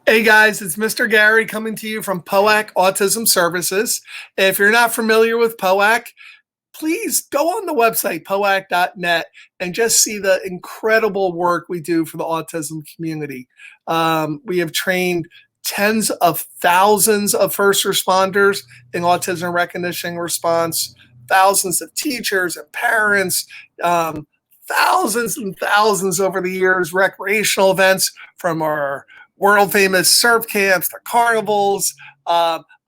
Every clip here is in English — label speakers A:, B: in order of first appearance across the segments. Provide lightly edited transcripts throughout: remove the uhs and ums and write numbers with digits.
A: Hey guys, it's Mr. Gary coming to you from POAC Autism Services. If you're not familiar with POAC, please go on the website, poac.net, and just see the incredible work we do for the autism community. We have trained tens of thousands of first responders in autism recognition response, thousands of teachers and parents, thousands and thousands over the years, recreational events from our world famous surf camps to carnivals,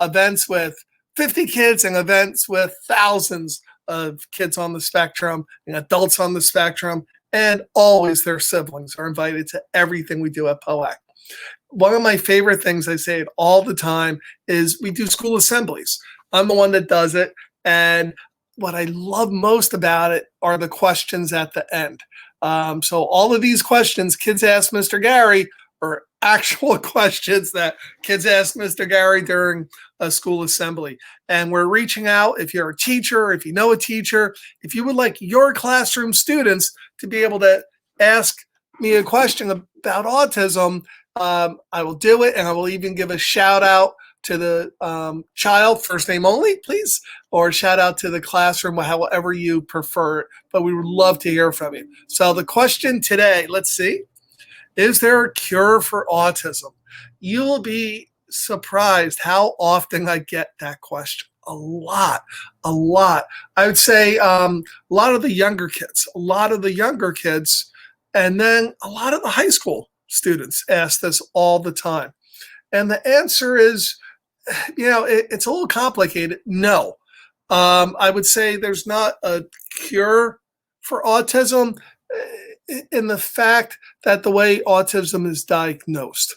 A: events with 50 kids and events with thousands of kids on the spectrum and adults on the spectrum, and always their siblings are invited to everything we do at POAC. One of my favorite things, I say it all the time, is we do school assemblies. I'm the one that does it, and what I love most about it are the questions at the end. So all of these questions kids ask Mr. Gary are actual questions that kids ask Mr. Gary during a school assembly. And we're reaching out, if you're a teacher, if you know a teacher, if you would like your classroom students to be able to ask me a question about autism, I will do it, and I will even give a shout out to the child, first name only, please, or shout out to the classroom, however you prefer. But we would love to hear from you. So the question today, let's see. Is there a cure for autism? You will be surprised how often I get that question. A lot. I would say a lot of the younger kids, and then a lot of the high school students ask this all the time. And the answer is, it's a little complicated. No. I would say there's not a cure for autism in the fact that the way autism is diagnosed.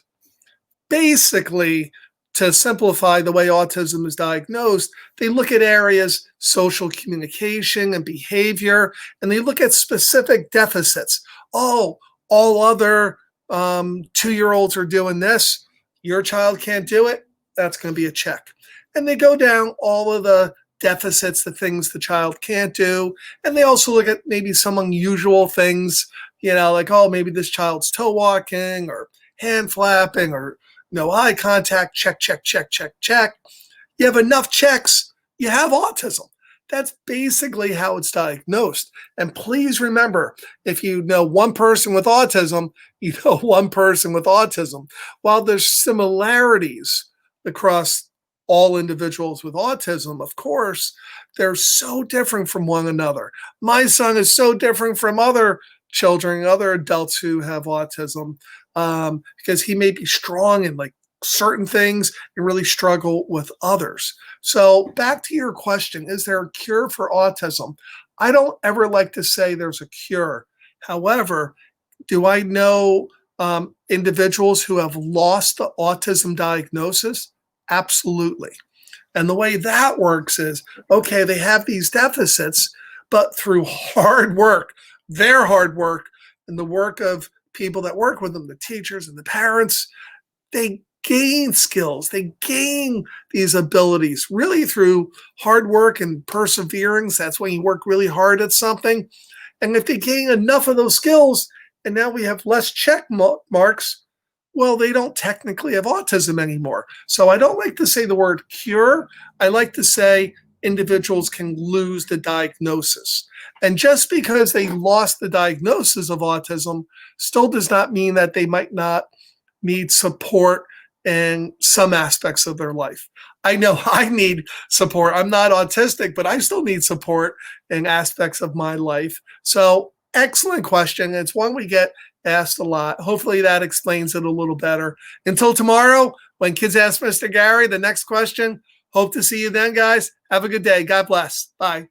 A: Basically, to simplify the way autism is diagnosed, they look at areas, social communication and behavior, and they look at specific deficits. Oh, all other 2-year-olds are doing this. Your child can't do it. That's going to be a check. And they go down all of the deficits, the things the child can't do. And they also look at maybe some unusual things, like, oh, maybe this child's toe walking or hand flapping or no eye contact, check. You have enough checks, you have autism. That's basically how it's diagnosed. And please remember, if you know one person with autism, you know one person with autism. While there's similarities across all individuals with autism, of course, they're so different from one another. My son is so different from other children, other adults who have autism, because he may be strong in like certain things and really struggle with others. So back to your question, is there a cure for autism? I don't ever like to say there's a cure. However, do I know individuals who have lost the autism diagnosis? Absolutely. And the way that works is, okay, they have these deficits, but through hard work, their hard work, and the work of people that work with them, the teachers and the parents, they gain skills. They gain these abilities really through hard work and perseverance. That's when you work really hard at something. And if they gain enough of those skills, and now we have less check marks, well, they don't technically have autism anymore. So I don't like to say the word cure. I like to say individuals can lose the diagnosis. And just because they lost the diagnosis of autism still does not mean that they might not need support in some aspects of their life. I know I need support. I'm not autistic, but I still need support in aspects of my life. So excellent question. It's one we get asked a lot. Hopefully that explains it a little better. Until tomorrow, when kids ask Mr. Gary the next question, hope to see you then, guys. Have a good day. God bless. Bye.